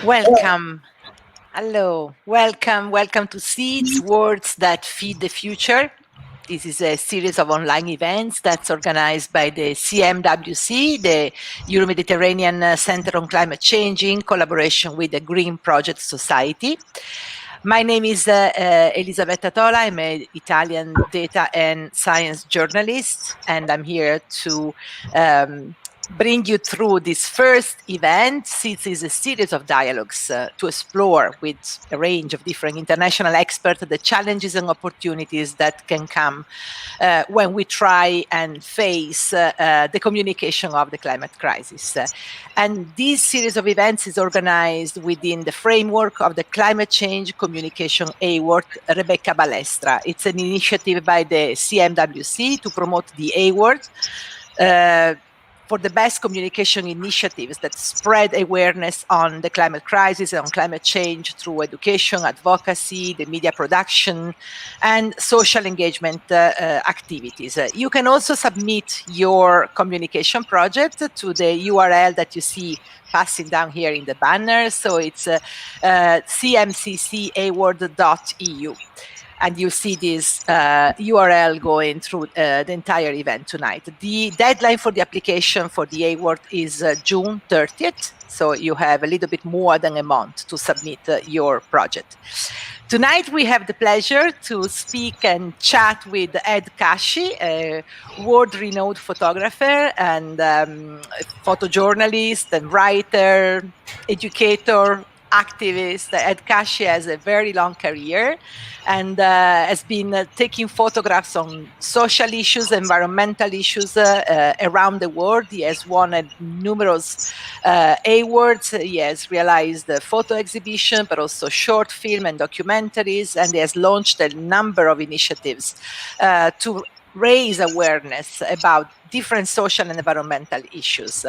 Welcome. Hello. Welcome to Seeds, Words That Feed the Future. This is a series of online events that's organized by the CMWC, the Euro-Mediterranean Center on Climate Change, in collaboration with the Green Project Society. My name is Elisabetta Tola. I'm an Italian data and science journalist, and I'm here to bring you through this first event. It is a series of dialogues to explore with a range of different international experts the challenges and opportunities that can come when we try and face the communication of the climate crisis. And this series of events is organized within the framework of the Climate Change Communication Award Rebecca Balestra. It's an initiative by the CMWC to promote the award for the best communication initiatives that spread awareness on the climate crisis and on climate change through education, advocacy, the media production, and social engagement activities. You can also submit your communication project to the URL that you see passing down here in the banner. So it's cmccaward.eu. And you see this URL going through the entire event tonight. The deadline for the application for the award is June 30th. So you have a little bit more than a month to submit your project. Tonight, we have the pleasure to speak and chat with Ed Kashi, a world-renowned photographer and photojournalist and writer, educator, activist. Ed Kashi has a very long career and has been taking photographs on social issues, environmental issues around the world. He has won numerous awards. He has realized a photo exhibition, but also short film and documentaries, and he has launched a number of initiatives to raise awareness about different social and environmental issues.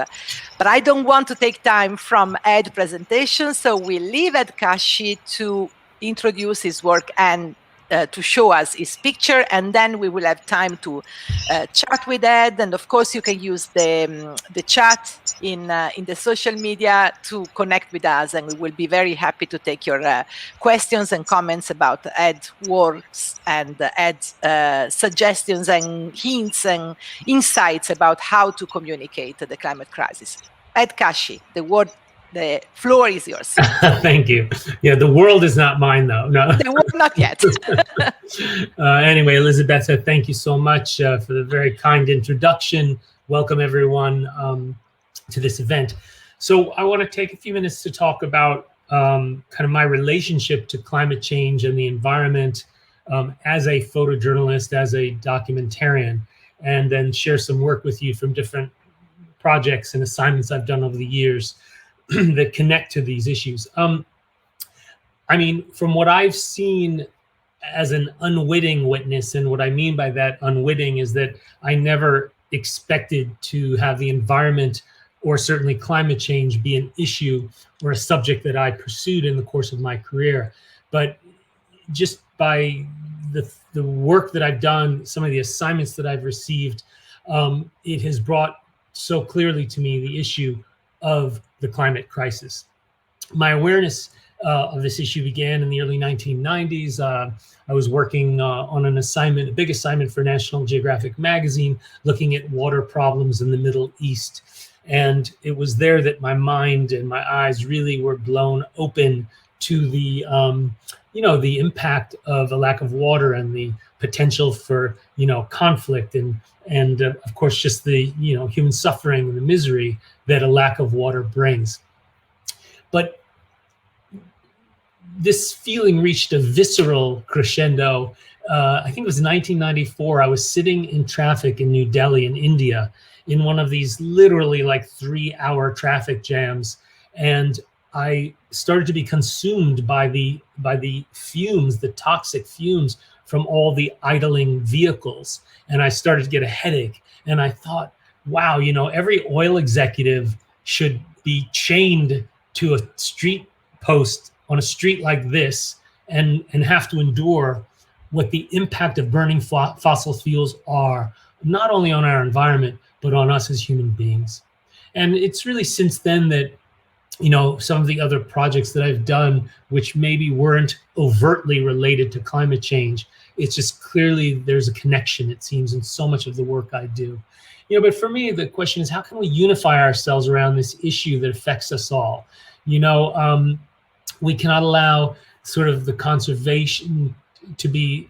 But I don't want to take time from Ed's presentation, so we'll leave Ed Kashi to introduce his work and to show us his picture, and then we will have time to chat with Ed. And of course, you can use the chat in the social media to connect with us, and we will be very happy to take your questions and comments about Ed's works and Ed's suggestions and hints and insights about how to communicate the climate crisis. Ed Kashi, the floor is yours. Thank you. Yeah, the world is not mine, though. No, the world not yet. Anyway, Elisabetta, thank you so much for the very kind introduction. Welcome, everyone, to this event. So I want to take a few minutes to talk about kind of my relationship to climate change and the environment as a photojournalist, as a documentarian, and then share some work with you from different projects and assignments I've done over the years that connect to these issues. I mean, from what I've seen as an unwitting witness, and what I mean by that unwitting is that I never expected to have the environment or certainly climate change be an issue or a subject that I pursued in the course of my career. But just by the work that I've done, some of the assignments that I've received, it has brought so clearly to me the issue of the climate crisis. My awareness of this issue began in the early 1990s. I was working on an assignment, a big assignment for National Geographic magazine, looking at water problems in the Middle East. And it was there that my mind and my eyes really were blown open to the, the impact of a lack of water and the potential for, conflict and of course, just the, human suffering and the misery that a lack of water brings. But this feeling reached a visceral crescendo. I think it was 1994. I was sitting in traffic in New Delhi in India in one of these literally like 3-hour traffic jams. And I started to be consumed by the fumes, the toxic fumes from all the idling vehicles. And I started to get a headache. And I thought, wow, every oil executive should be chained to a street post on a street like this and have to endure what the impact of burning fossil fuels are, not only on our environment, but on us as human beings. And it's really since then that some of the other projects that I've done, which maybe weren't overtly related to climate change. It's just clearly there's a connection, it seems, in so much of the work I do. But for me, the question is, how can we unify ourselves around this issue that affects us all? We cannot allow sort of the conservation to be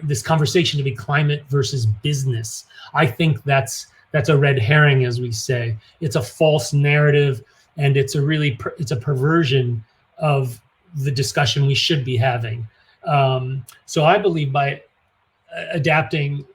this conversation to be climate versus business. I think that's a red herring, as we say. It's a false narrative, and it's a perversion of the discussion we should be having. So I believe by adapting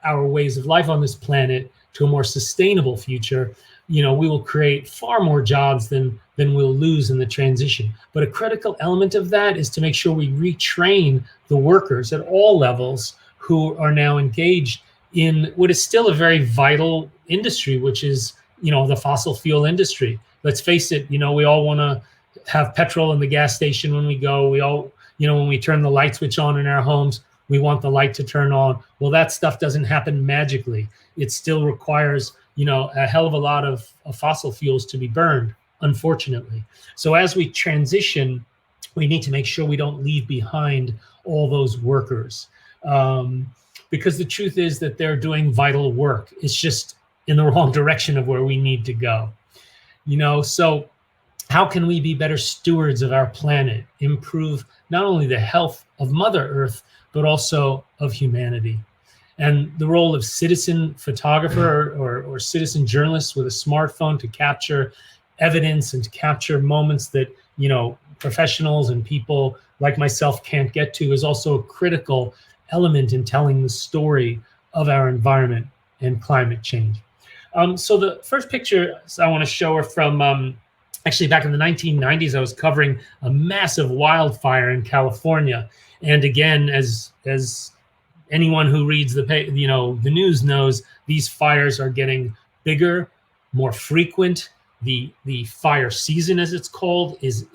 our ways of life on this planet to a more sustainable future, we will create far more jobs than we'll lose in the transition. But a critical element of that is to make sure we retrain the workers at all levels who are now engaged in what is still a very vital industry, which is, the fossil fuel industry. Let's face it, we all want to have petrol in the gas station when we go. We all, when we turn the light switch on in our homes, we want the light to turn on. Well, that stuff doesn't happen magically. It still requires, a hell of a lot of fossil fuels to be burned, unfortunately. So as we transition, we need to make sure we don't leave behind all those workers. Because the truth is that they're doing vital work. It's just in the wrong direction of where we need to go. So how can we be better stewards of our planet, improve not only the health of Mother Earth, but also of humanity? And the role of citizen photographer or citizen journalist with a smartphone to capture evidence and to capture moments that, professionals and people like myself can't get to is also a critical element in telling the story of our environment and climate change. So the first pictures I want to show are from actually back in the 1990s. I was covering a massive wildfire in California. And again, as anyone who reads the news knows, these fires are getting bigger, more frequent. The fire season, as it's called, is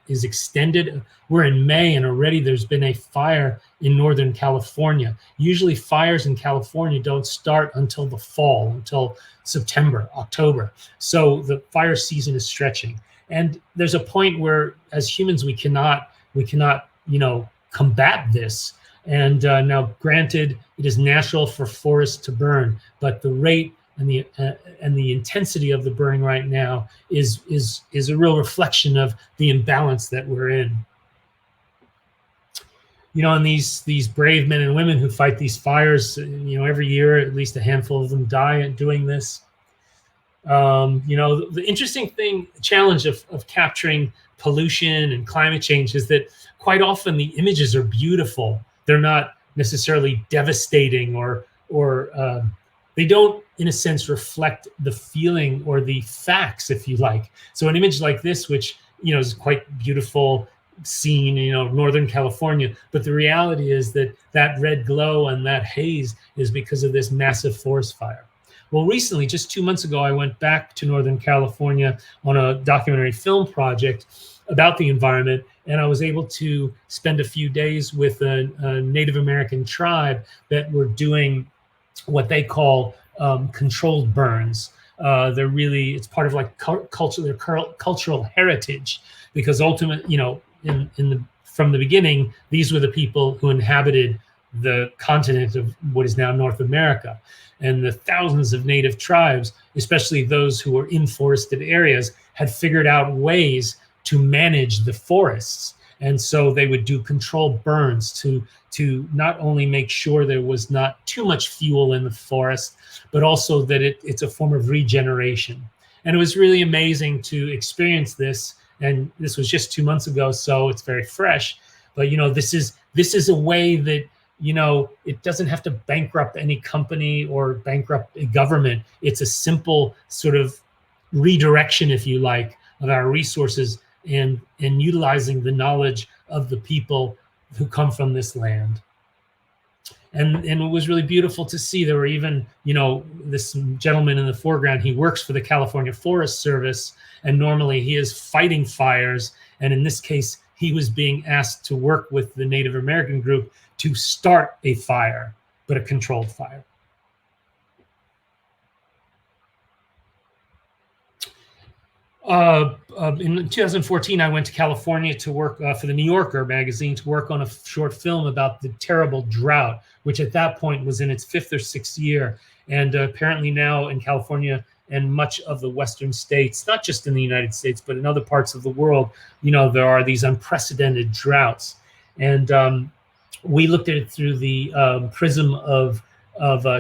extended. We're in May, and already there's been a fire in Northern California. Usually fires in California don't start until the fall, until September, October. So the fire season is stretching. And there's a point where, as humans, we cannot combat this. And now, granted, it is natural for forests to burn, but the rate and the intensity of the burning right now is a real reflection of the imbalance that we're in. And these brave men and women who fight these fires, every year at least a handful of them die doing this. The interesting challenge of capturing pollution and climate change is that quite often the images are beautiful. They're not necessarily devastating or they don't, in a sense, reflect the feeling or the facts, if you like. So an image like this, which, is quite beautiful scene, Northern California, but the reality is that red glow and that haze is because of this massive forest fire. Well, recently, just 2 months ago, I went back to Northern California on a documentary film project about the environment, and I was able to spend a few days with a Native American tribe that were doing what they call controlled burns. It's part of like their cultural heritage, because ultimately, from the beginning, these were the people who inhabited the continent of what is now North America. And the thousands of native tribes, especially those who were in forested areas, had figured out ways to manage the forests. And so they would do controlled burns to not only make sure there was not too much fuel in the forest, but also that it's a form of regeneration. And it was really amazing to experience this. And this was just 2 months ago, so it's very fresh. But this is a way that it doesn't have to bankrupt any company or bankrupt a government. It's a simple sort of redirection, if you like, of our resources and utilizing the knowledge of the people who come from this land. And it was really beautiful to see. There were even, this gentleman in the foreground, he works for the California Forest Service, and normally he is fighting fires. And in this case, he was being asked to work with the Native American group to start a fire, but a controlled fire. In 2014, I went to California to work for the New Yorker magazine to work on a short film about the terrible drought, which at that point was in its 5th or 6th year. And apparently now in California and much of the Western states, not just in the United States, but in other parts of the world, there are these unprecedented droughts. And we looked at it through the prism of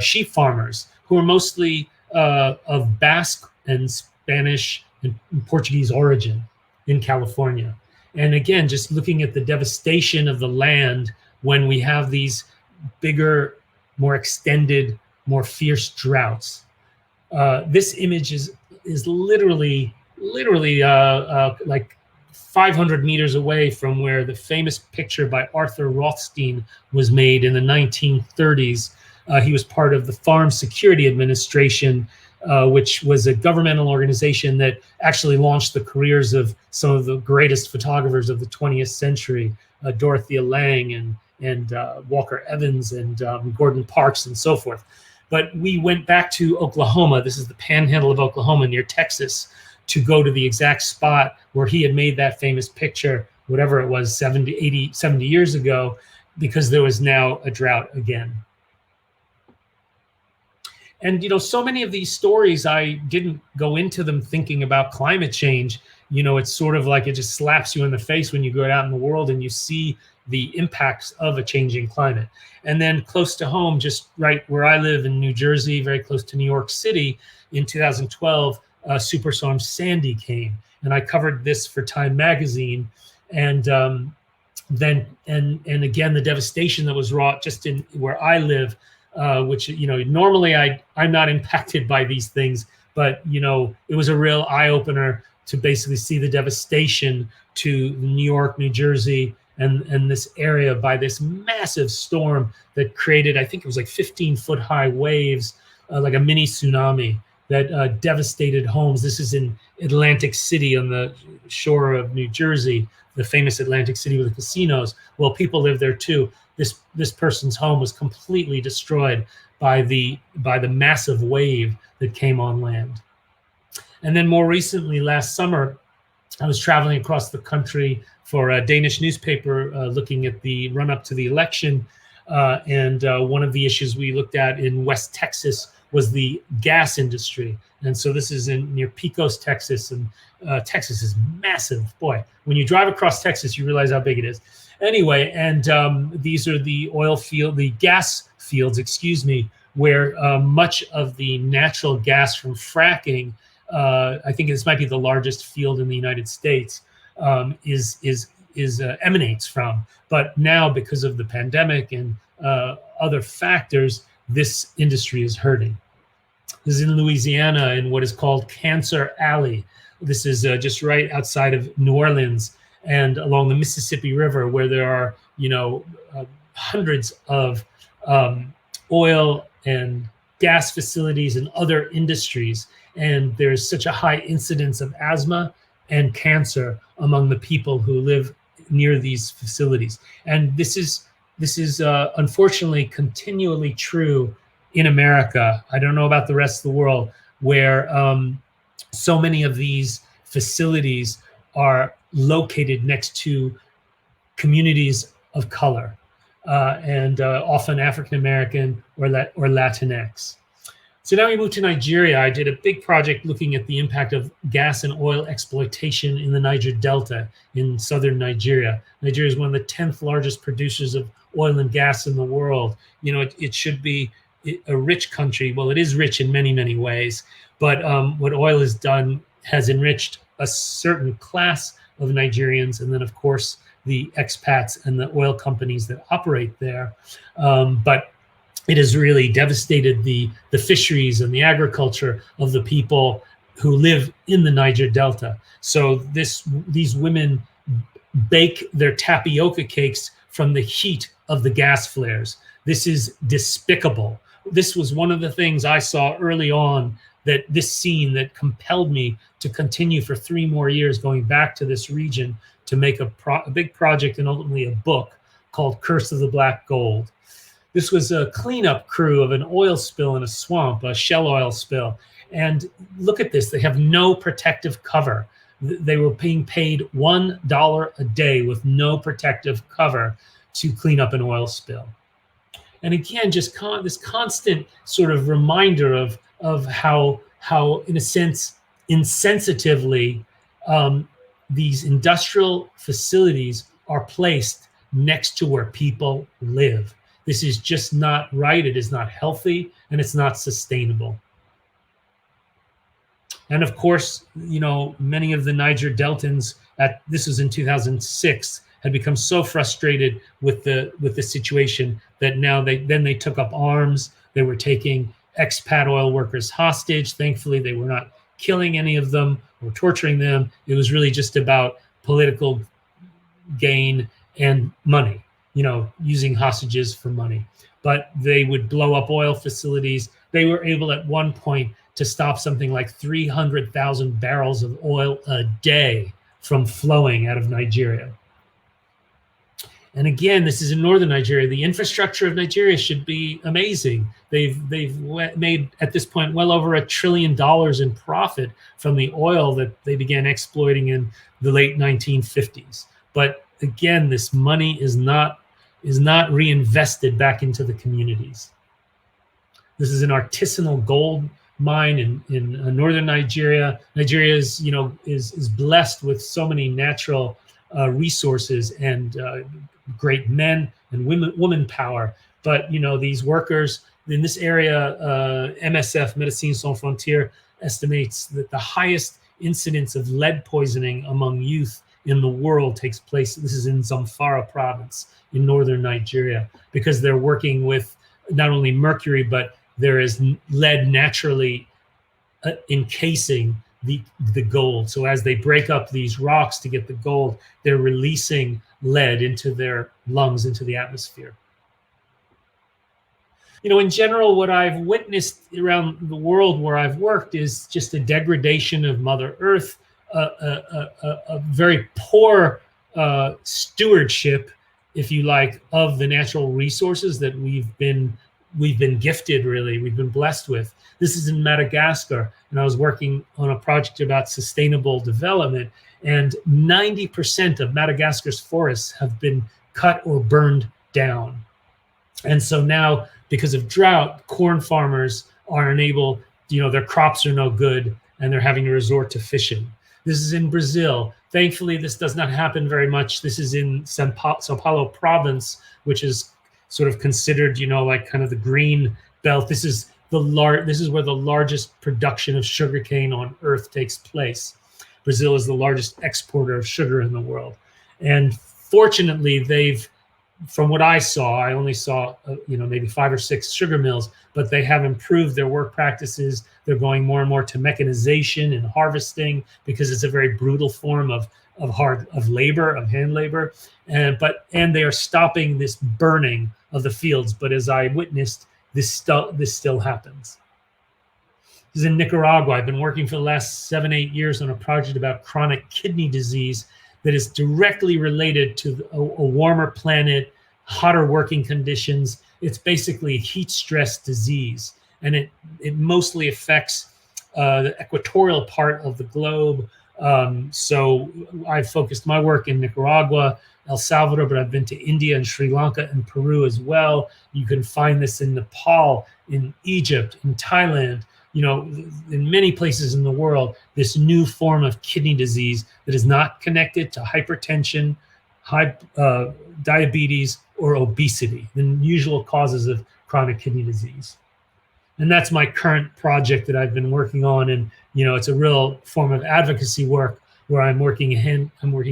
sheep farmers who are mostly of Basque and Spanish and Portuguese origin in California. And again, just looking at the devastation of the land when we have these bigger, more extended, more fierce droughts. This image is literally like 500 meters away from where the famous picture by Arthur Rothstein was made in the 1930s. He was part of the Farm Security Administration, which was a governmental organization that actually launched the careers of some of the greatest photographers of the 20th century, Dorothea Lange and Walker Evans and Gordon Parks and so forth. But we went back to Oklahoma. This is the panhandle of Oklahoma near Texas, to go to the exact spot where he had made that famous picture, whatever it was, 70 years ago, because there was now a drought again. And, so many of these stories, I didn't go into them thinking about climate change. It's sort of like it just slaps you in the face when you go out in the world and you see the impacts of a changing climate. And then close to home, just right where I live in New Jersey, very close to New York City, in 2012, Superstorm Sandy came. And I covered this for Time magazine. And then again, the devastation that was wrought just in where I live, which, normally I'm not impacted by these things, but, it was a real eye opener to basically see the devastation to New York, New Jersey, and this area by this massive storm that created, I think it was like 15-foot high waves, like a mini tsunami that devastated homes. This is in Atlantic City on the shore of New Jersey, the famous Atlantic City with the casinos. Well, people live there too. This person's home was completely destroyed by the massive wave that came on land. And then more recently, last summer, I was traveling across the country for a Danish newspaper looking at the run-up to the election. And one of the issues we looked at in West Texas was the gas industry. And so this is near Pecos, Texas. And Texas is massive. Boy, when you drive across Texas, you realize how big it is. Anyway, and these are the gas fields, where much of the natural gas from fracking, I think this might be the largest field in the United States, emanates from. But now, because of the pandemic and other factors, this industry is hurting. This is in Louisiana in what is called Cancer Alley. This is just right outside of New Orleans and along the Mississippi River, where there are, hundreds of oil and gas facilities and other industries. And there's such a high incidence of asthma and cancer among the people who live near these facilities. And this is unfortunately continually true in America. I don't know about the rest of the world, where so many of these facilities are located next to communities of color, and often African American or Latinx. So now we move to Nigeria. I did a big project looking at the impact of gas and oil exploitation in the Niger Delta in southern Nigeria. Nigeria is one of the 10th largest producers of oil and gas in the world. It should be a rich country. Well, it is rich in many, many ways, but what oil has done has enriched a certain class of Nigerians, and then, of course, the expats and the oil companies that operate there. But it has really devastated the fisheries and the agriculture of the people who live in the Niger Delta. So these women bake their tapioca cakes from the heat of the gas flares. This is despicable. This was one of the things I saw early on, that this scene that compelled me to continue for 3 more years going back to this region to make a big project and ultimately a book called Curse of the Black Gold. This was a cleanup crew of an oil spill in a swamp, a shell oil spill. And look at this, they have no protective cover. They were being paid $1 a day with no protective cover to clean up an oil spill. And again, just this constant sort of reminder of how in a sense, insensitively, these industrial facilities are placed next to where people live. This is just not right. It is not healthy, and it's not sustainable. And of course, you know, many of the Niger Deltans, this was in 2006, had become so frustrated with the situation that now they took up arms. They were taking expat oil workers hostage. Thankfully, they were not killing any of them or torturing them. It was really just about political gain and money, you know, using hostages for money. But they would blow up oil facilities. They were able at one point to stop something like 300,000 barrels of oil a day from flowing out of Nigeria. And again, this is in northern Nigeria. The infrastructure of Nigeria should be amazing. They've made at this point well over $1 trillion in profit from the oil that they began exploiting in the late 1950s. But again, this money is not reinvested back into the communities. This is an artisanal gold mine in northern Nigeria. Nigeria is blessed with so many natural resources and great men and women power. But you know, these workers in this area, MSF, Médecins Sans Frontières, estimates that the highest incidence of lead poisoning among youth in the world takes place. This is in Zamfara province in northern Nigeria, because they're working with not only mercury, but there is lead naturally encasing the gold. So as they break up these rocks to get the gold, they're releasing lead into their lungs, into the atmosphere. You know, in general, what I've witnessed around the world where I've worked is just a degradation of Mother Earth, a very poor stewardship, if you like, of the natural resources that we've been gifted, really, we've been blessed with. This is in Madagascar, and I was working on a project about sustainable development, and 90% of Madagascar's forests have been cut or burned down. And so now, because of drought, corn farmers are unable, you know, their crops are no good, and they're having to resort to fishing. This is in Brazil. Thankfully, this does not happen very much. This is in Sao Paulo province, which is sort of considered, you know, like kind of the green belt. This is where the largest production of sugarcane on earth takes place. Brazil is the largest exporter of sugar in the world. And fortunately, from what I saw, I only saw, maybe 5 or 6 sugar mills, but they have improved their work practices. They're going more and more to mechanization and harvesting, because it's a very brutal form of labor, of hand labor. And they are stopping this burning of the fields. But as I witnessed, this still happens. This is in Nicaragua. I've been working for the last 7-8 years on a project about chronic kidney disease that is directly related to a warmer planet, hotter working conditions. It's basically a heat stress disease, and it mostly affects the equatorial part of the globe. So I've focused my work in Nicaragua, El Salvador, but I've been to India and Sri Lanka and Peru as well. You can find this in Nepal, in Egypt, in Thailand, you know, in many places in the world, this new form of kidney disease that is not connected to hypertension, diabetes, or obesity, the usual causes of chronic kidney disease. And that's my current project that I've been working on. And, you know, it's a real form of advocacy work where I'm working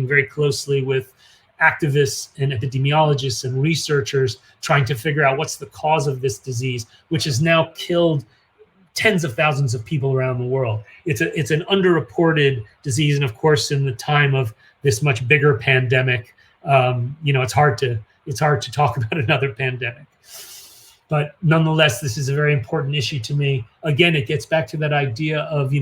very closely with activists and epidemiologists and researchers trying to figure out what's the cause of this disease, which has now killed tens of thousands of people around the world. It's an underreported disease. And of course, in the time of this much bigger pandemic, it's hard to talk about another pandemic. But nonetheless, this is a very important issue to me. Again, it gets back to that idea of,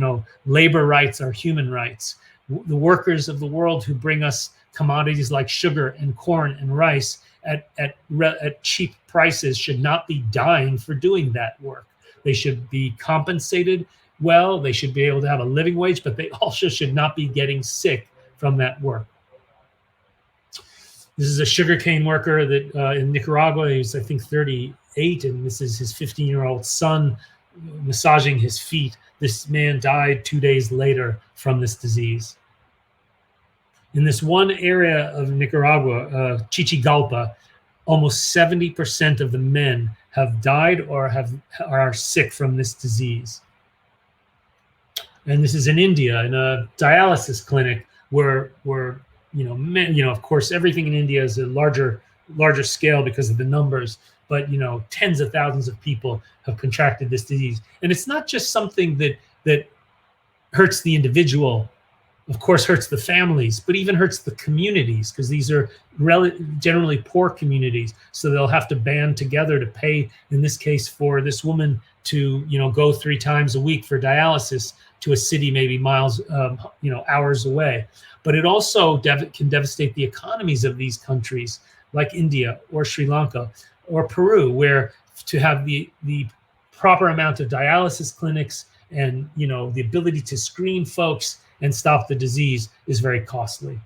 labor rights are human rights. The workers of the world who bring us commodities like sugar and corn and rice at cheap prices should not be dying for doing that work. They should be compensated well. They should be able to have a living wage, but they also should not be getting sick from that work. This is a sugarcane worker that in Nicaragua. He's, I think, 38, and this is his 15-year-old son massaging his feet. This man died 2 days later from this disease. In this one area of Nicaragua, Chichigalpa, almost 70% of the men have died or are sick from this disease. And this is in India, in a dialysis clinic where of course, everything in India is a larger scale because of the numbers, but tens of thousands of people have contracted this disease. And it's not just something that hurts the individual, of course, hurts the families, but even hurts the communities, because these are generally poor communities. So they'll have to band together to pay, in this case, for this woman to go 3 times a week for dialysis to a city maybe miles, hours away. But it also can devastate the economies of these countries like India or Sri Lanka or Peru, where to have the proper amount of dialysis clinics and the ability to screen folks and stop the disease is very costly.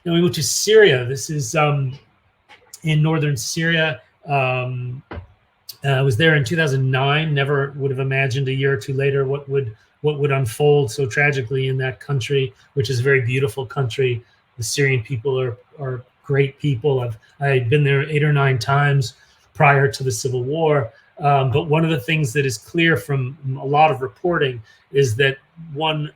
Now we move to Syria. This is in northern Syria. I was there in 2009. Never would have imagined a year or two later what would unfold so tragically in that country, which is a very beautiful country. The Syrian people are great people. I had been there 8 or 9 times prior to the civil war. But one of the things that is clear from a lot of reporting is that one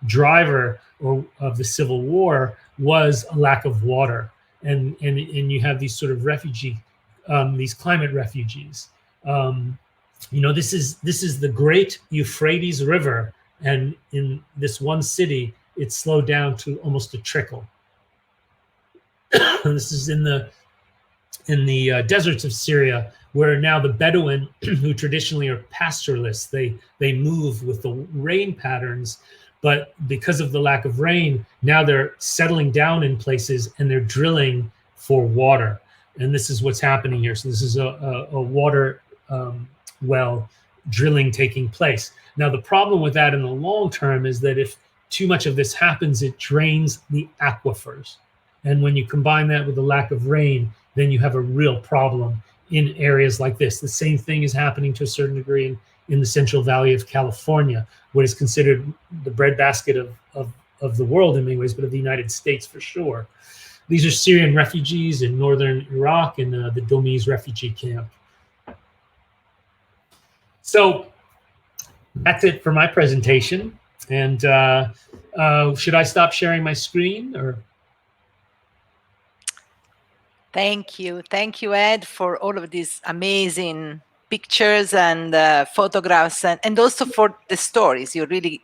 driver of the civil war was a lack of water, and you have these sort of these climate refugees. This is the great Euphrates River, and in this one city, it's slowed down to almost a trickle. This is in the deserts of Syria, where now the Bedouin, who traditionally are pastoralists, they move with the rain patterns, but because of the lack of rain, now they're settling down in places and they're drilling for water. And this is what's happening here. So this is a water well drilling taking place. Now, the problem with that in the long term is that if too much of this happens, it drains the aquifers. And when you combine that with the lack of rain, then you have a real problem in areas like this. The same thing is happening to a certain degree in the Central Valley of California, what is considered the breadbasket of the world in many ways, but of the United States for sure. These are Syrian refugees in northern Iraq in the Domiz refugee camp. So that's it for my presentation. And should I stop sharing my screen or? Thank you, Ed, for all of these amazing pictures and photographs, and also for the stories. You really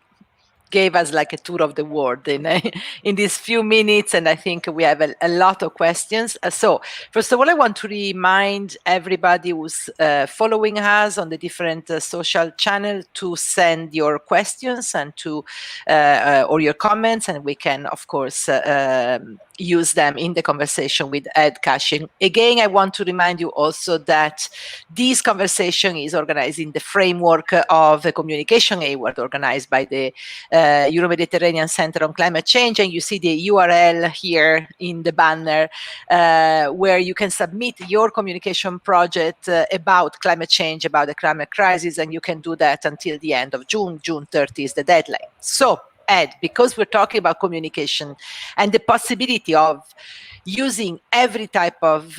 gave us like a tour of the world in these few minutes, and I think we have a lot of questions. So first of all, I want to remind everybody who's following us on the different social channels to send your questions and or your comments, and we can, of course, use them in the conversation with Ed Kashi. Again, I want to remind you also that this conversation is organized in the framework of a communication award organized by the Euro-Mediterranean Center on Climate Change, and you see the URL here in the banner where you can submit your communication project about climate change, about the climate crisis, and you can do that until the end of June. June 30 is the deadline. So, Ed, because we're talking about communication and the possibility of using every type of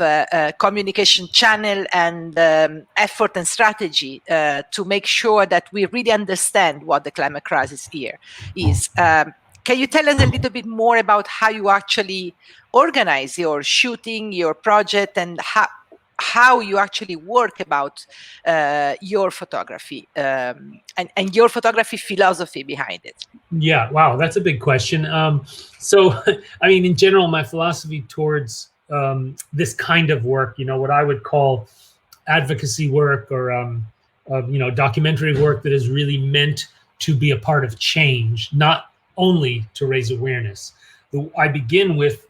communication channel and effort and strategy to make sure that we really understand what the climate crisis here is. Can you tell us a little bit more about how you actually organize your shooting, your project, and how you actually work about your photography and your photography philosophy behind it? Yeah, wow, that's a big question. So, I mean, in general, my philosophy towards this kind of work, what I would call advocacy work or, documentary work that is really meant to be a part of change, not only to raise awareness. I begin with,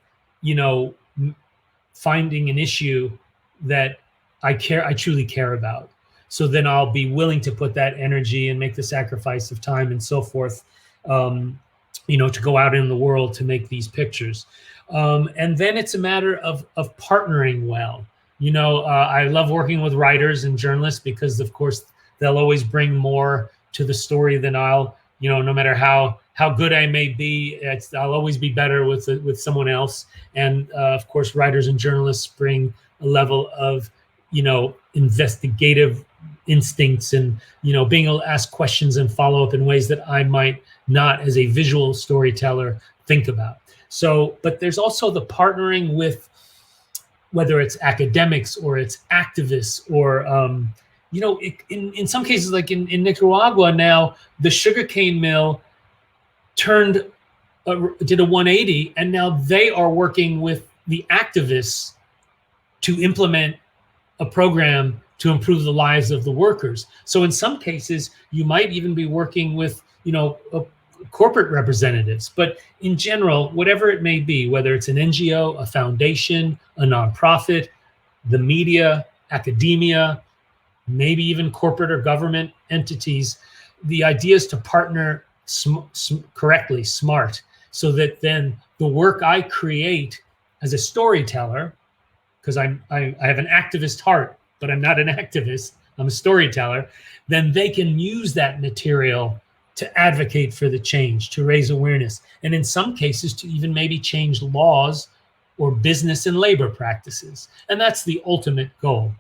finding an issue that I truly care about. So then I'll be willing to put that energy and make the sacrifice of time and so forth, to go out in the world to make these pictures. And then it's a matter of partnering well. I love working with writers and journalists because, of course, they'll always bring more to the story than I'll. No matter how good I may be, I'll always be better with someone else. And of course, writers and journalists bring a level of investigative instincts and being able to ask questions and follow up in ways that I might not, as a visual storyteller, think about. So, but there's also the partnering with, whether it's academics or it's activists or in some cases, like in Nicaragua now, the sugarcane mill did a 180, and now they are working with the activists to implement a program to improve the lives of the workers. So in some cases, you might even be working with, corporate representatives. But in general, whatever it may be, whether it's an NGO, a foundation, a nonprofit, the media, academia, maybe even corporate or government entities, the idea is to partner correctly, smart, so that then the work I create as a storyteller, because I have an activist heart, but I'm not an activist, I'm a storyteller, then they can use that material to advocate for the change, to raise awareness, and in some cases to even maybe change laws or business and labor practices. And that's the ultimate goal.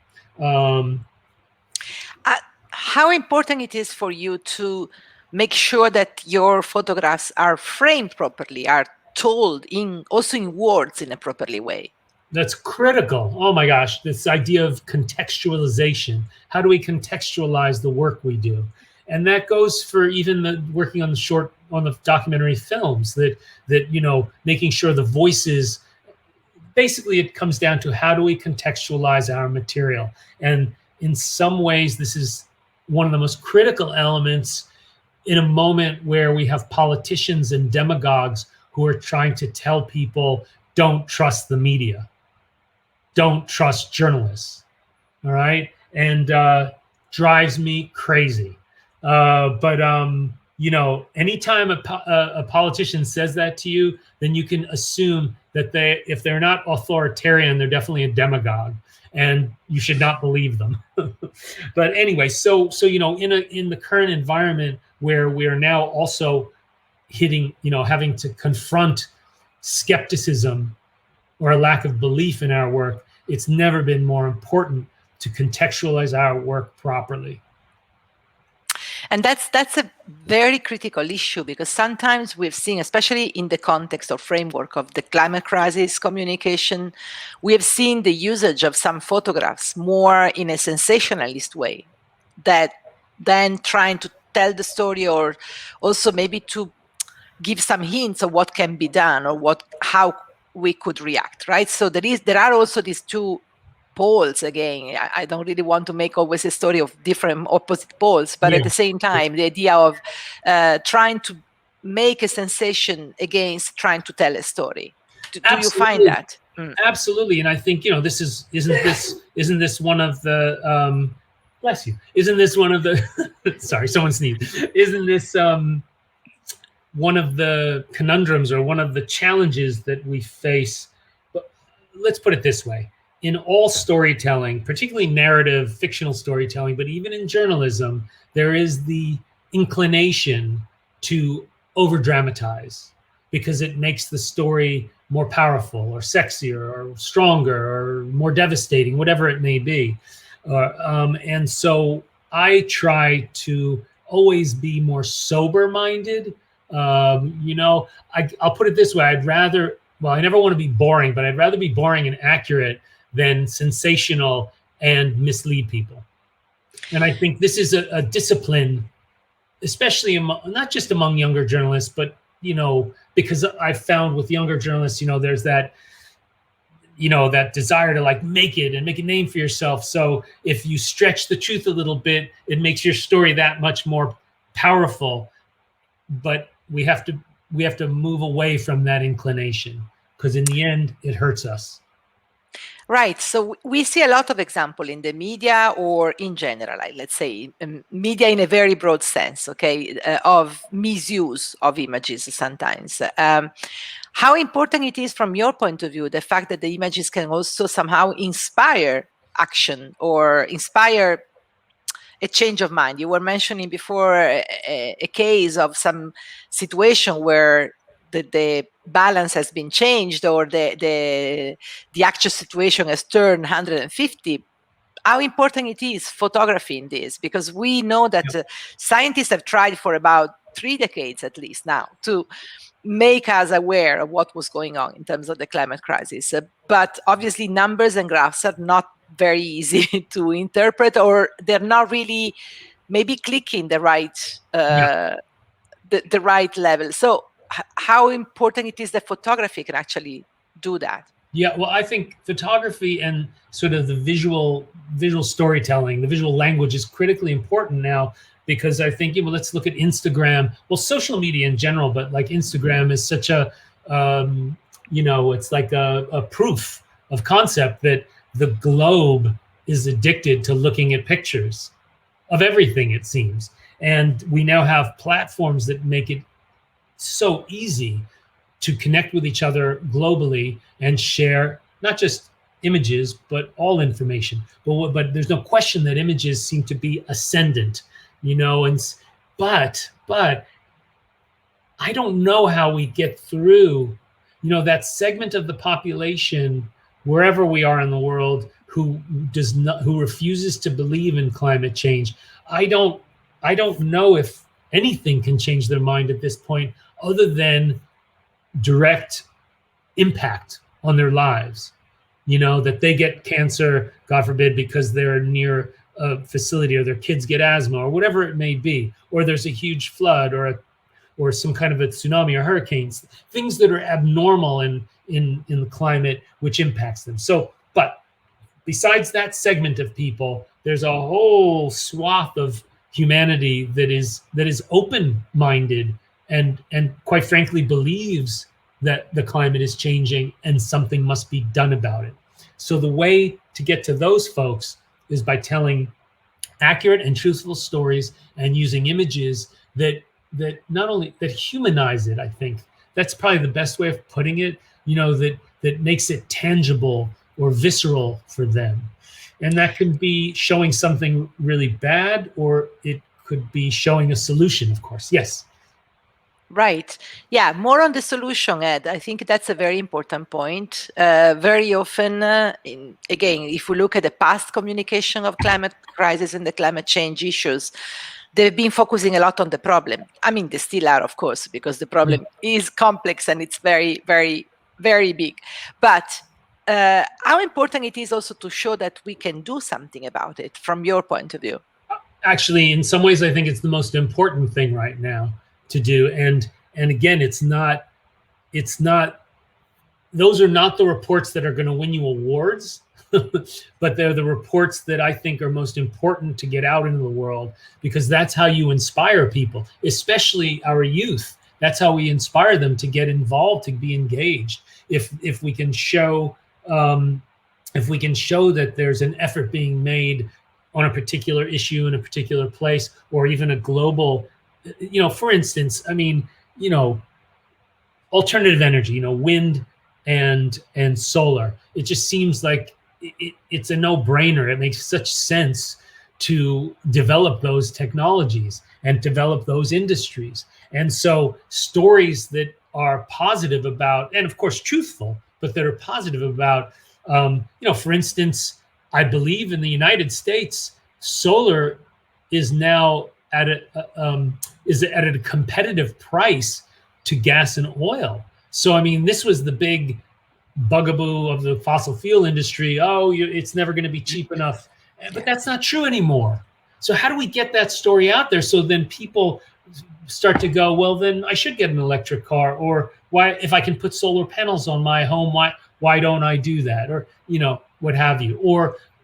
How important it is for you to make sure that your photographs are framed properly, are told also in words in a properly way? That's critical. Oh my gosh, this idea of contextualization. How do we contextualize the work we do? And that goes for even working on the documentary films, that making sure the voices, basically it comes down to how do we contextualize our material. And in some ways, this is one of the most critical elements in a moment where we have politicians and demagogues who are trying to tell people, don't trust the media, don't trust journalists, all right? And drives me crazy. But anytime a politician says that to you, then you can assume that if they're not authoritarian, they're definitely a demagogue, and you should not believe them. But anyway, so in the current environment where we are now also having to confront skepticism or a lack of belief in our work, it's never been more important to contextualize our work properly. And that's a very critical issue, because sometimes we've seen, especially in the context or framework of the climate crisis communication, we have seen the usage of some photographs more in a sensationalist way, that then trying to tell the story, or also maybe to give some hints of what can be done or how we could react, right? So there are also these two poles again. I don't really want to make always a story of different opposite poles, but at the same time, the idea of trying to make a sensation against trying to tell a story. Do you find that? Absolutely. And I think, isn't this one of the, bless you, isn't this one of the, sorry, someone sneezed. Isn't this one of the conundrums or one of the challenges that we face? But let's put it this way. In all storytelling, particularly narrative, fictional storytelling, but even in journalism, there is the inclination to over-dramatize because it makes the story more powerful or sexier or stronger or more devastating, whatever it may be. And so I try to always be more sober-minded. I'll put it this way. I never want to be boring, but I'd rather be boring and accurate than sensational and mislead people. And I think this is a discipline, especially not just among younger journalists, but, because I've found with younger journalists, there's that, that desire to make it and make a name for yourself. So if you stretch the truth a little bit, it makes your story that much more powerful. But we have to move away from that inclination, because in the end, it hurts us. Right. So we see a lot of example in the media or in general, like, let's say media in a very broad sense, okay, of misuse of images sometimes. How important it is from your point of view, the fact that the images can also somehow inspire action or inspire a change of mind. You were mentioning before a case of some situation where the balance has been changed or the actual situation has turned 150. How important it is photography in this, because we know that scientists have tried for about 3 decades at least now to make us aware of what was going on in terms of the climate crisis. But obviously numbers and graphs are not very easy to interpret, or they're not really maybe clicking the right the right level. So how important it is that photography can actually do that? Yeah, well, I think photography and sort of the visual storytelling, the visual language is critically important now, because I think, let's look at Instagram. Well, social media in general, but like Instagram is such a, it's like a proof of concept that the globe is addicted to looking at pictures of everything, it seems. And we now have platforms that make it so easy to connect with each other globally and share not just images, but all information. But there's no question that images seem to be ascendant, but I don't know how we get through, that segment of the population, wherever we are in the world, who refuses to believe in climate change. I don't know if anything can change their mind at this point, other than direct impact on their lives, that they get cancer, God forbid, because they're near a facility, or their kids get asthma, or whatever it may be, or there's a huge flood, or some kind of a tsunami or hurricanes, things that are abnormal in the climate, which impacts them. So, but besides that segment of people, there's a whole swath of humanity that is open-minded and quite frankly believes that the climate is changing and something must be done about it. So the way to get to those folks is by telling accurate and truthful stories and using images that not only that humanize it. I think that's probably the best way of putting it, that makes it tangible or visceral for them. And that can be showing something really bad, or it could be showing a solution, of course. Yes. Right. Yeah, more on the solution, Ed. I think that's a very important point. Very often, again, if we look at the past communication of climate crisis and the climate change issues, they've been focusing a lot on the problem. I mean, they still are, of course, because the problem is complex and it's very, very, very big. But how important it is also to show that we can do something about it from your point of view? Actually, in some ways, I think it's the most important thing right now to do. And again, it's not those are not the reports that are going to win you awards, but they're the reports that I think are most important to get out into the world, because that's how you inspire people, especially our youth. That's how we inspire them to get involved, to be engaged. If we can show that there's an effort being made on a particular issue in a particular place, or even a global, for instance, alternative energy, wind and solar. It just seems like it's a no-brainer. It makes such sense to develop those technologies and develop those industries. And so stories that are positive about, and of course truthful, but that are positive about, for instance, I believe in the United States, solar is now at a competitive price to gas and oil. So, this was the big bugaboo of the fossil fuel industry. It's never going to be cheap enough. But that's not true anymore. So how do we get that story out there so then people start to go, well, then I should get an electric car, or why, if I can put solar panels on my home, why don't I do that? Or, what have you,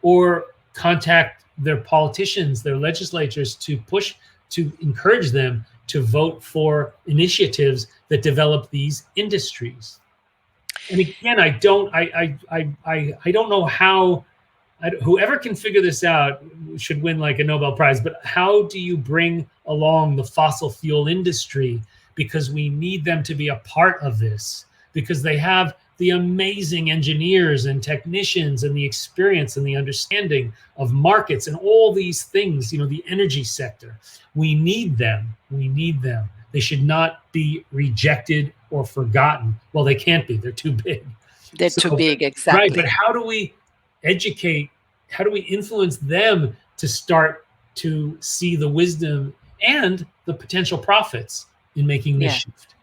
or contact their politicians, their legislatures to encourage them to vote for initiatives that develop these industries. And again, I don't know how. Whoever can figure this out should win like a Nobel Prize. But how do you bring along the fossil fuel industry? Because we need them to be a part of this, because they have the amazing engineers and technicians and the experience and the understanding of markets and all these things, the energy sector. We need them. We need them. They should not be rejected or forgotten. Well, they can't be. They're too big. They're too big, exactly. Right, but how do we educate, how do we influence them to start to see the wisdom and the potential profits in making this shift?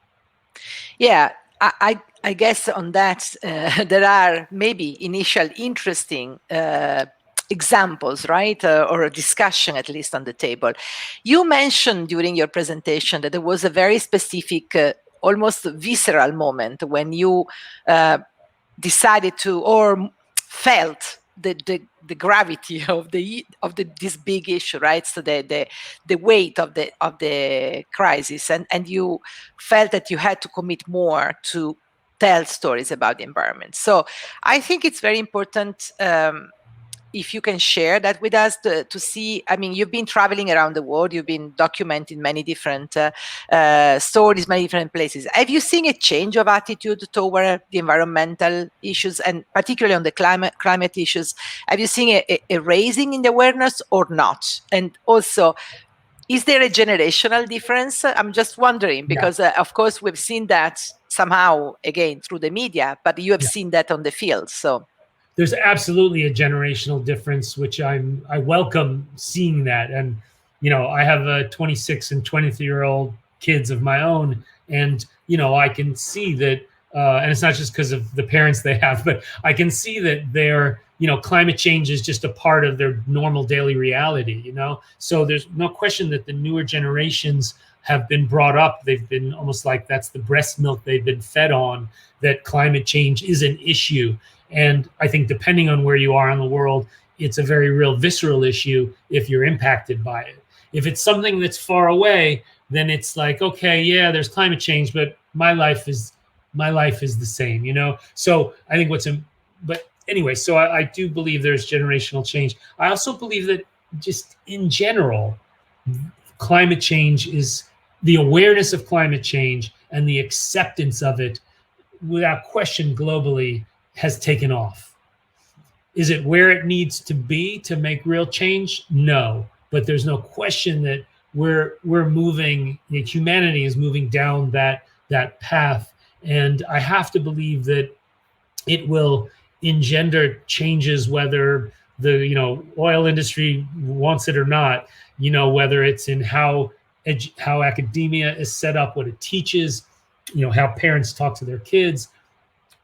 Yeah, I guess on that, there are maybe initial interesting examples, right? Or a discussion, at least, on the table. You mentioned during your presentation that there was a very specific, almost visceral moment when you decided to, or felt the gravity of this big issue, right? So the weight of the crisis, and you felt that you had to commit more to tell stories about the environment. So I think it's very important if you can share that with us to see. I mean, you've been traveling around the world, you've been documenting many different stories, many different places. Have you seen a change of attitude toward the environmental issues, and particularly on the climate issues? Have you seen a raising in the awareness or not? And also, is there a generational difference? I'm just wondering, because of course we've seen that somehow, again, through the media, but you have seen that on the field. So there's absolutely a generational difference, which I welcome seeing that. And, I have a 26 and 23-year-old kids of my own. And, I can see that, and it's not just because of the parents they have, but I can see that their, climate change is just a part of their normal daily reality, So there's no question that the newer generations have been brought up. They've been almost like that's the breast milk they've been fed on, that climate change is an issue. And I think depending on where you are in the world, it's a very real visceral issue if you're impacted by it. If it's something that's far away, then it's like, okay, yeah, there's climate change, but my life is the same, So I think but anyway, so I do believe there's generational change. I also believe that just in general, climate change is the awareness of climate change and the acceptance of it without question globally has taken off. Is it where it needs to be to make real change? No, but there's no question that we're moving, humanity is moving down that path. And I have to believe that it will engender changes, whether the oil industry wants it or not, whether it's in how academia is set up, what it teaches, how parents talk to their kids,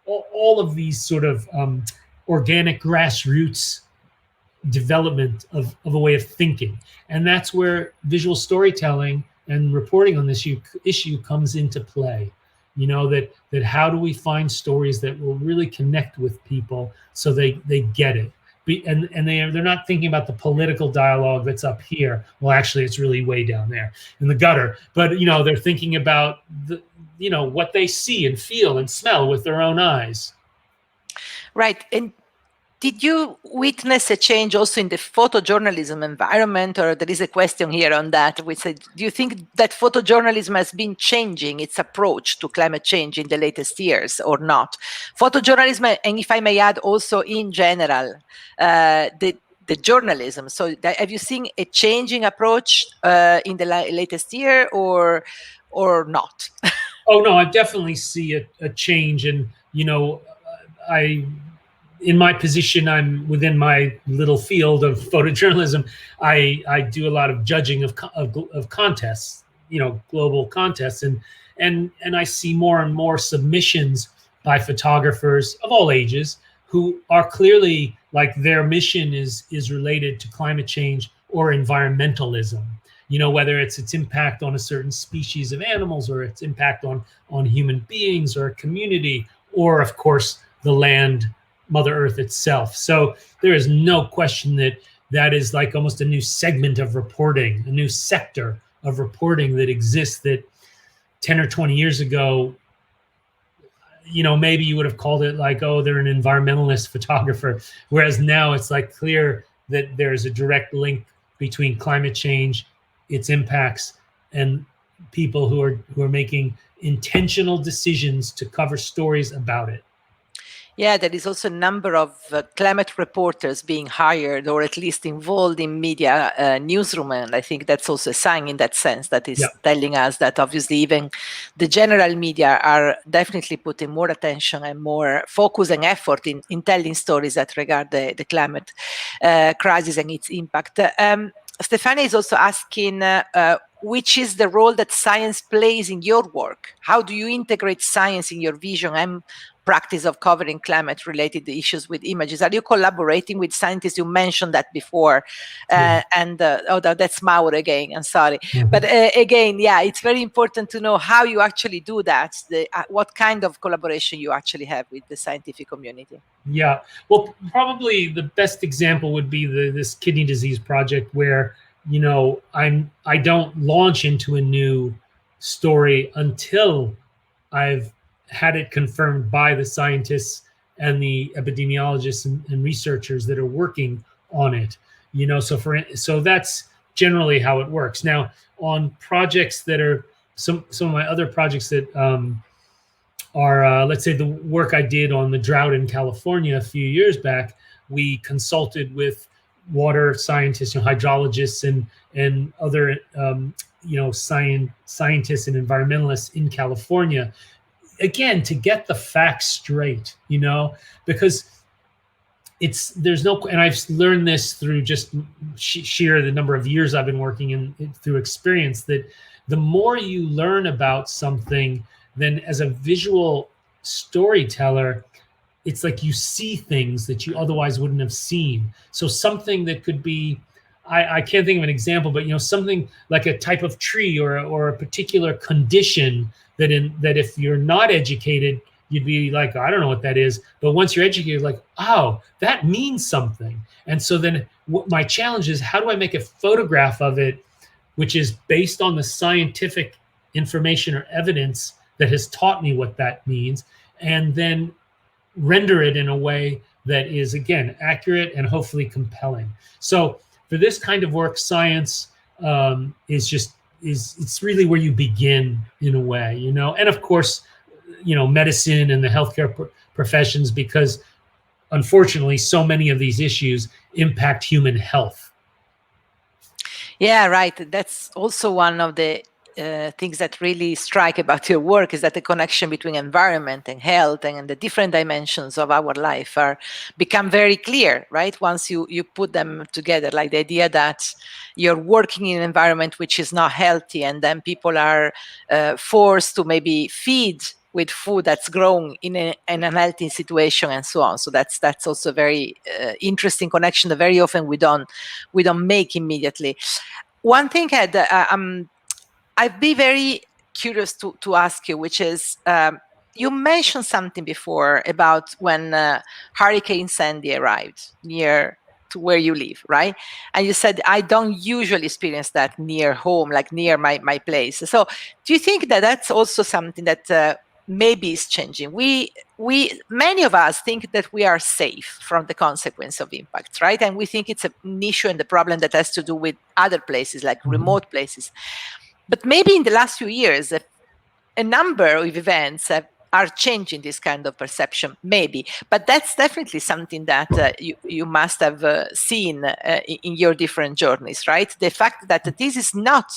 all of these sort of organic grassroots development of a way of thinking. And that's where visual storytelling and reporting on this issue comes into play. That how do we find stories that will really connect with people so they get it? And they're not thinking about the political dialogue that's up here. Well, actually, it's really way down there in the gutter. But they're thinking about what they see and feel and smell with their own eyes. Right. And did you witness a change also in the photojournalism environment, or there is a question here on that? We said, do you think that photojournalism has been changing its approach to climate change in the latest years or not? Photojournalism, and if I may add, also in general, the journalism. So have you seen a changing approach in the latest year or not? Oh, no, I definitely see a change. And, in my position, I'm within my little field of photojournalism. I do a lot of judging of contests, global contests, and I see more and more submissions by photographers of all ages who are clearly like their mission is related to climate change or environmentalism. Whether it's its impact on a certain species of animals, or its impact on human beings or a community, or of course the land, Mother Earth itself. So there is no question that is like almost a new segment of reporting, a new sector of reporting that exists that 10 or 20 years ago, maybe you would have called it like, oh, they're an environmentalist photographer. Whereas now it's like clear that there's a direct link between climate change, its impacts, and people who are making intentional decisions to cover stories about it. Yeah, there is also a number of climate reporters being hired or at least involved in media newsroom. And I think that's also a sign in that sense that is telling us that obviously even the general media are definitely putting more attention and more focus and effort in telling stories that regard the climate crisis and its impact. Stefania is also asking, which is the role that science plays in your work? How do you integrate science in your vision and practice of covering climate-related issues with images? Are you collaborating with scientists? You mentioned that before, that's Mauro again. I'm sorry, but again, yeah, it's very important to know how you actually do that. What kind of collaboration you actually have with the scientific community? Yeah, well, probably the best example would be this kidney disease project, where I don't launch into a new story until I've had it confirmed by the scientists and the epidemiologists and researchers that are working on it. So that's generally how it works. Now, on projects that are some of my other projects that are, let's say, the work I did on the drought in California a few years back, we consulted with water scientists, hydrologists, and other scientists and environmentalists in California, again, to get the facts straight, because and I've learned this through just sheer the number of years I've been working in through experience, that the more you learn about something, then as a visual storyteller, it's like you see things that you otherwise wouldn't have seen. So something that could be, I can't think of an example, but something like a type of tree or a particular condition that if you're not educated, you'd be like, I don't know what that is. But once you're educated, like, oh, that means something. And so then my challenge is, how do I make a photograph of it, which is based on the scientific information or evidence that has taught me what that means, and then render it in a way that is, again, accurate and hopefully compelling. So for this kind of work, science it's really where you begin in a way, and of course, medicine and the healthcare professions, because unfortunately, so many of these issues impact human health. Yeah, right. That's also one of the things that really strike about your work, is that the connection between environment and health and the different dimensions of our life become very clear, right? Once you put them together, like the idea that you're working in an environment which is not healthy, and then people are forced to maybe feed with food that's grown in an unhealthy situation, and so on. So that's also a very interesting connection that very often we don't make immediately. One thing, Ed, I'd be very curious to ask you, which is, you mentioned something before about when Hurricane Sandy arrived near to where you live, right? And you said, I don't usually experience that near home, like near my place. So do you think that that's also something that maybe is changing? Many of us think that we are safe from the consequence of impacts, right? And we think it's an issue and the problem that has to do with other places, like remote places. But maybe in the last few years, a number of events are changing this kind of perception, maybe. But that's definitely something that you must have seen in your different journeys, right? The fact that this is not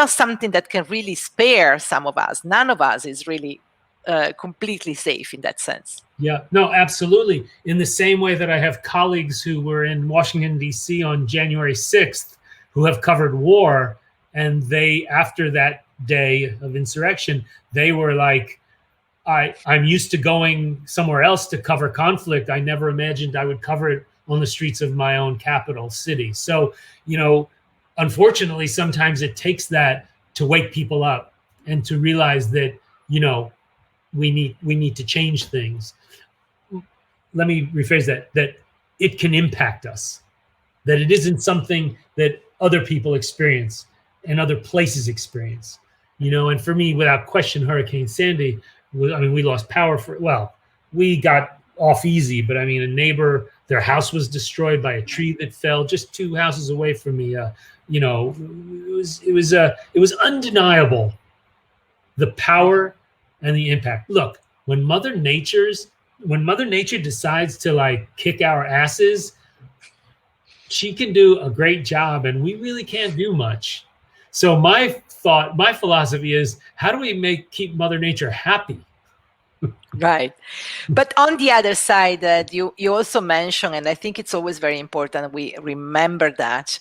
something that can really spare some of us. None of us is really completely safe in that sense. Yeah, no, absolutely. In the same way that I have colleagues who were in Washington, D.C. on January 6th who have covered war, and they, after that day of insurrection, they were like, I'm used to going somewhere else to cover conflict. I never imagined I would cover it on the streets of my own capital city. So, unfortunately, sometimes it takes that to wake people up and to realize that, we need to change things. Let me rephrase that it can impact us, that it isn't something that other people experience and other places experience, and for me, without question, Hurricane Sandy we lost power we got off easy, but I mean, a neighbor, their house was destroyed by a tree that fell just 2 houses away from me. It was undeniable, the power and the impact. Look, when Mother Nature decides to like kick our asses, she can do a great job, and we really can't do much. So my philosophy is, how do we keep Mother Nature happy? Right. But on the other side, you also mentioned, and I think it's always very important we remember that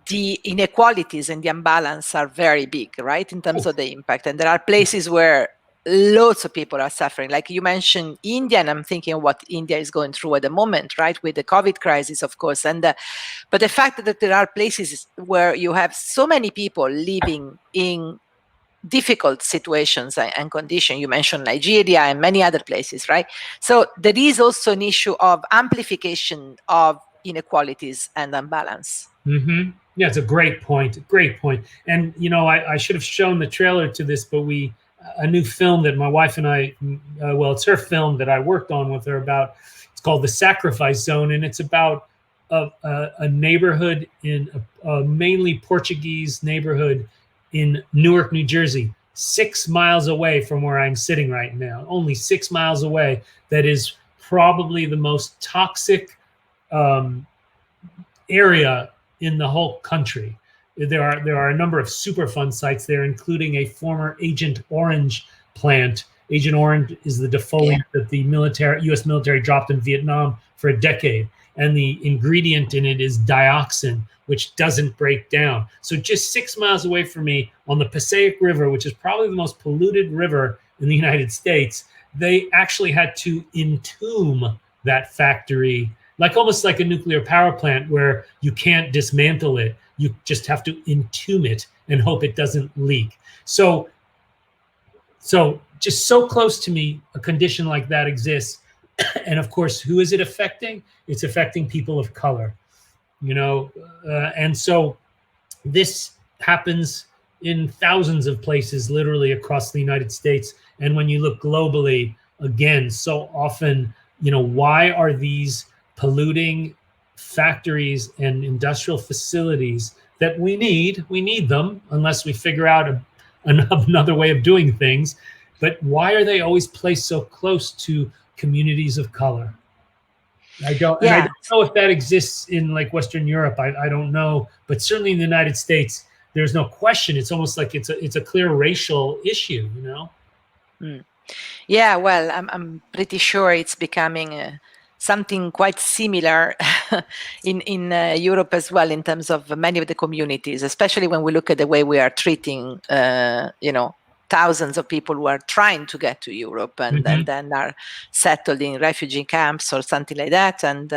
the inequalities and the imbalance are very big, right, in terms of the impact. And there are places where lots of people are suffering. Like you mentioned India, and I'm thinking of what India is going through at the moment, right, with the COVID crisis, of course. But the fact that there are places where you have so many people living in difficult situations and conditions. You mentioned Nigeria and many other places, right? So there is also an issue of amplification of inequalities and imbalance. Mm-hmm. Yeah, it's a great point. Great point. And I should have shown the trailer to this, but a new film that my wife and I, it's her film that I worked on with her about. It's called The Sacrifice Zone, and it's about a neighborhood in a mainly Portuguese neighborhood in Newark, New Jersey, 6 miles away from where I'm sitting right now, only 6 miles away. That is probably the most toxic area in the whole country. There are a number of Superfund sites there, including a former Agent Orange plant. Agent Orange is the defoliant that the U.S. military dropped in Vietnam for a decade, and the ingredient in it is dioxin, which doesn't break down. So just 6 miles away from me on the Passaic River, which is probably the most polluted river in the United States, they actually had to entomb that factory, almost like a nuclear power plant where you can't dismantle it. You just have to entomb it and hope it doesn't leak. So just so close to me, a condition like that exists. And of course, who is it affecting? It's affecting people of color. And so this happens in thousands of places, literally across the United States. And when you look globally, again, so often, why are these polluting factories and industrial facilities that we need them unless we figure out another way of doing things, but why are they always placed so close to communities of color? I don't know if that exists in Western Europe. I don't know, but certainly in the United States, there's no question. It's almost like it's a clear racial issue, Yeah, well, I'm pretty sure it's becoming something quite similar in Europe as well, in terms of many of the communities, especially when we look at the way we are treating, thousands of people who are trying to get to Europe and then are settled in refugee camps or something like that. And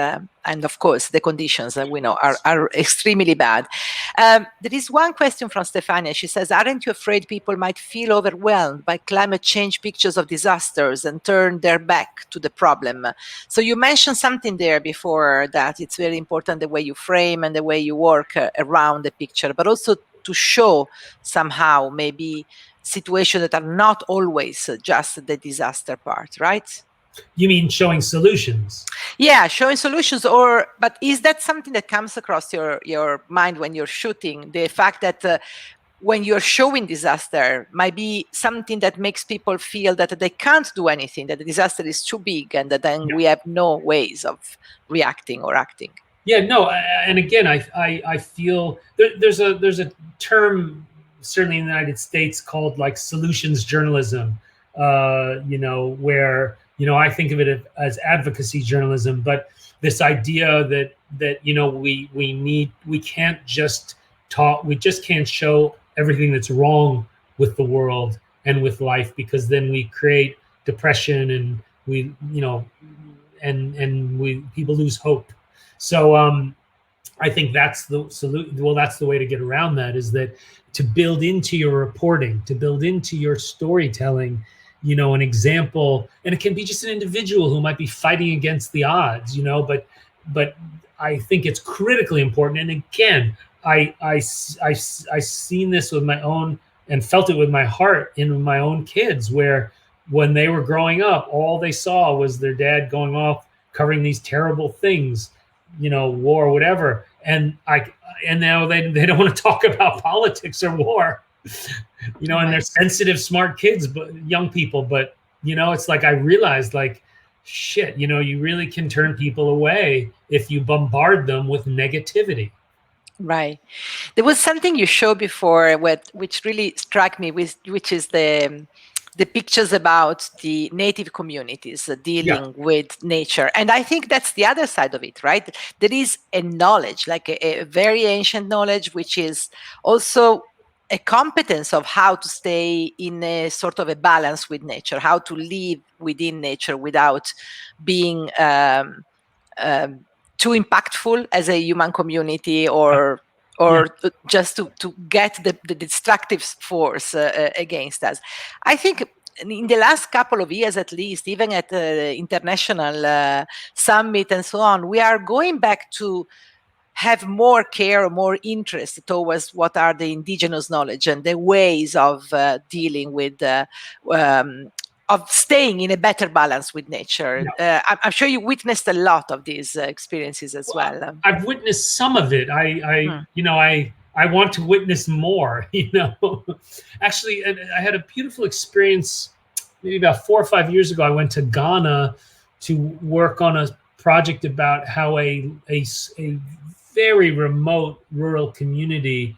of course, the conditions that we know are extremely bad. There is one question from Stefania. She says, aren't you afraid people might feel overwhelmed by climate change pictures of disasters and turn their back to the problem? So you mentioned something there before, that it's very important the way you frame and the way you work around the picture, but also to show somehow maybe situations that are not always just the disaster part, right? You mean showing solutions? Yeah, showing solutions. But is that something that comes across your mind when you're shooting? The fact that when you're showing disaster might be something that makes people feel that they can't do anything, that the disaster is too big, and that then we have no ways of reacting or acting. Yeah, no, and again, I feel there's a term certainly in the United States called solutions journalism, where I think of it as advocacy journalism, but this idea that we can't just talk, we just can't show everything that's wrong with the world and with life, because then we create depression and people lose hope. So I think that's the that's the way to get around that, is that to build into your reporting, to build into your storytelling, an example, and it can be just an individual who might be fighting against the odds, but I think it's critically important. And again, I seen this with my own and felt it with my heart in my own kids, where when they were growing up, all they saw was their dad going off covering these terrible things, war, whatever. And now they don't want to talk about politics or war, and they're sensitive, smart kids, but young people. But, it's like I realized, like, shit, you really can turn people away if you bombard them with negativity. Right. There was something you showed before which really struck me, which is the pictures about the native communities dealing with nature. And I think that's the other side of it, right? There is a knowledge, like a very ancient knowledge, which is also a competence of how to stay in a sort of a balance with nature, how to live within nature without being too impactful as a human community, or just to get the destructive force against us. I think in the last couple of years, at least, even at international summit and so on, we are going back to have more care or more interest towards what are the indigenous knowledge and the ways of dealing with of staying in a better balance with nature. I'm sure you witnessed a lot of these experiences as well. I've witnessed some of it. I want to witness more. Actually, I had a beautiful experience maybe about 4 or 5 years ago. I went to Ghana to work on a project about how a very remote rural community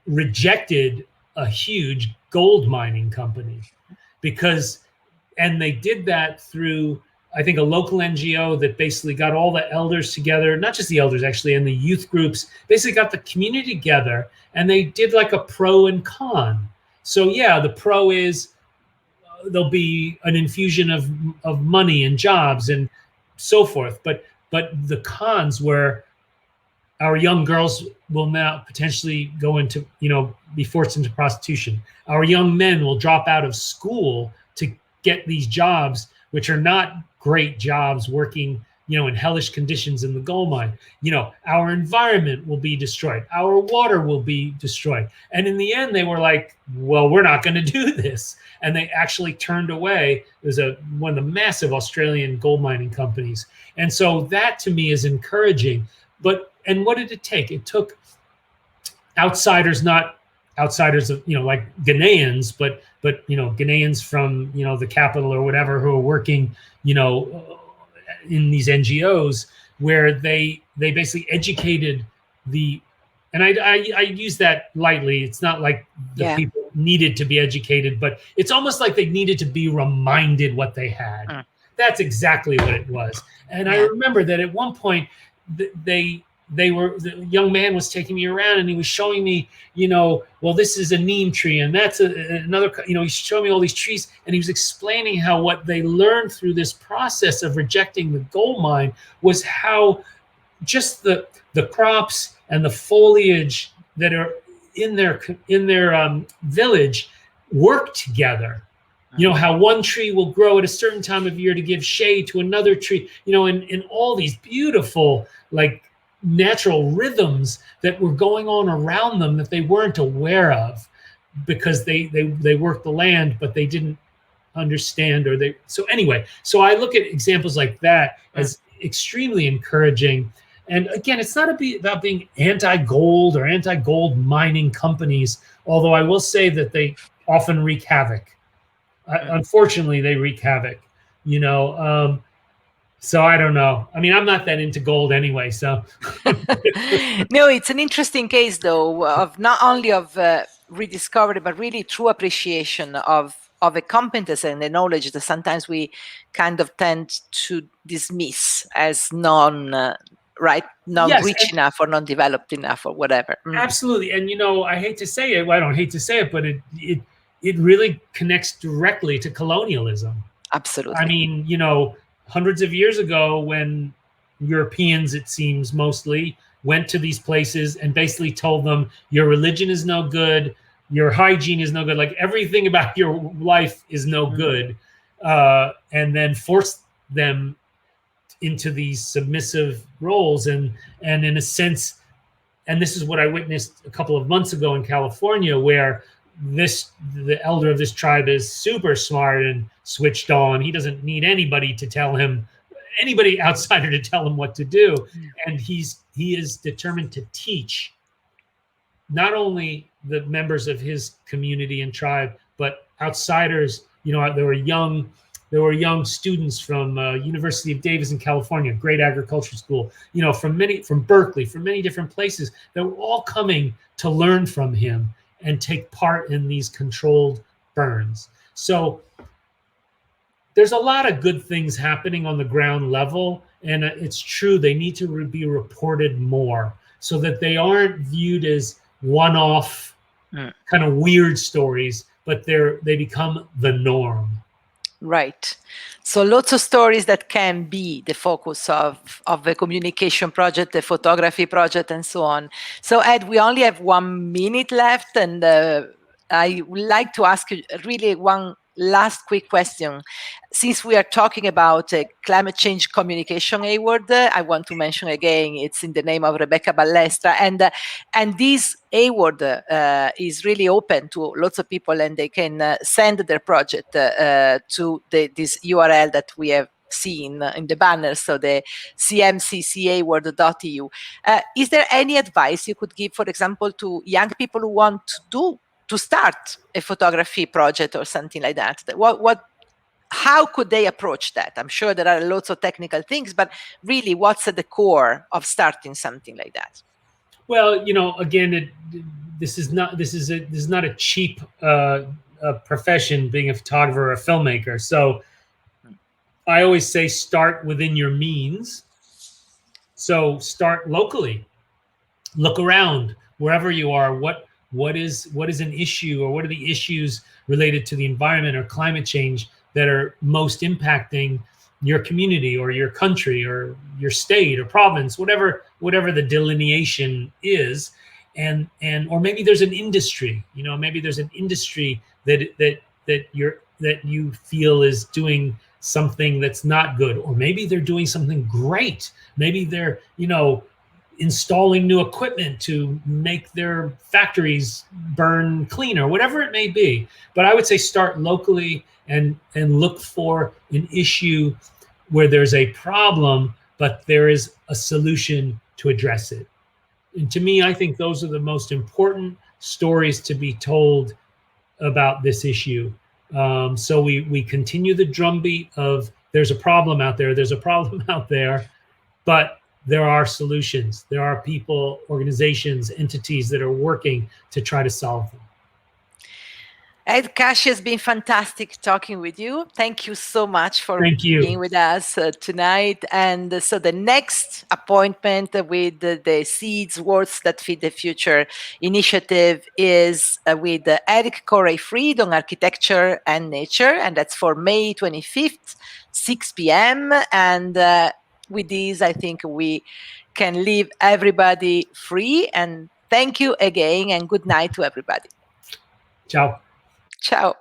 rejected a huge gold mining company and they did that through, I think, a local NGO that basically got all the elders together, not just the elders actually, and the youth groups, basically got the community together, and they did like a pro and con. So the pro is there'll be an infusion of money and jobs and so forth, but the cons were our young girls will now potentially go into, be forced into prostitution. Our young men will drop out of school to get these jobs, which are not great jobs, working, in hellish conditions in the gold mine. Our environment will be destroyed. Our water will be destroyed. And in the end, they were like, well, we're not going to do this. And they actually turned away. It was one of the massive Australian gold mining companies. And so that to me is encouraging. And what did it take? It took outsiders, not outsiders of, like Ghanaians, but Ghanaians from, the capital or whatever, who are working, in these NGOs, where they basically educated and I use that lightly. It's not like the people needed to be educated, but it's almost like they needed to be reminded what they had. That's exactly what it was. And I remember that at one point the young man was taking me around and he was showing me, well, this is a neem tree and that's another, he's showing me all these trees, and he was explaining how what they learned through this process of rejecting the gold mine was how just the crops and the foliage that are in their village work together. How one tree will grow at a certain time of year to give shade to another tree, and all these beautiful, like, natural rhythms that were going on around them that they weren't aware of, because they worked the land, but they didn't understand, so I look at examples like that as extremely encouraging. And again, it's not about being anti-gold or anti-gold mining companies, although I will say that they often wreak havoc. Unfortunately, they wreak havoc, so I don't know. I mean, I'm not that into gold anyway, so. No, it's an interesting case, though, of not only of rediscovery, but really true appreciation of a competence and a knowledge that sometimes we kind of tend to dismiss as not rich enough or not developed enough or whatever. Absolutely. And, I hate to say it. Well, I don't hate to say it, but it really connects directly to colonialism. Absolutely. I mean, hundreds of years ago, when Europeans, it seems mostly, went to these places and basically told them, your religion is no good, your hygiene is no good, like everything about your life is no good, and then forced them into these submissive roles. And in a sense, and this is what I witnessed a couple of months ago in California, where the elder of this tribe is super smart and switched on. He doesn't need anybody to tell him, anybody outsider to tell him what to do. And he is determined to teach not only the members of his community and tribe, but outsiders. You know, there were young students from University of Davis in California, great agriculture school, you know, from Berkeley, from many different places that were all coming to learn from him and take part in these controlled burns. So there's a lot of good things happening on the ground level, and it's true they need to be reported more so that they aren't viewed as one-off kind of weird stories, but they become the norm. Right. So lots of stories that can be the focus of the communication project, the photography project, and so on. So Ed, we only have 1 minute left, and I would like to ask you really one last quick question. Since we are talking about climate change communication award, I want to mention again, it's in the name of Rebecca Ballestra, and this award is really open to lots of people, and they can send their project to this URL that we have seen in the banner, so the cmccaward.eu. Is there any advice you could give, for example, to young people who want to start a photography project or something like that? How could they approach that? I'm sure there are lots of technical things, but really, what's at the core of starting something like that? Well, you know, again, this is not a cheap profession, being a photographer or a filmmaker. So I always say start within your means. So start locally. Look around wherever you are. What is an issue, or what are the issues related to the environment or climate change that are most impacting your community or your country or your state or province, whatever the delineation is, and or maybe there's an industry, you know, maybe there's an industry that you feel is doing something that's not good, or maybe they're doing something great. Maybe they're, you know, installing new equipment to make their factories burn cleaner, whatever it may be. But I would say start locally and look for an issue where there's a problem, but there is a solution to address it. And to me, I think those are the most important stories to be told about this issue. So we continue the drumbeat of there's a problem out there, but there are solutions. There are people, organizations, entities that are working to try to solve them. Ed Kashi, has been fantastic talking with you. Thank you so much for being with us tonight. And so the next appointment with the Seeds Words That Feed the Future initiative is with Eric Corey-Fried on architecture and nature. And that's for May 25th, 6 p.m. And with this, I think we can leave everybody free. And thank you again, and good night to everybody. Ciao. Ciao.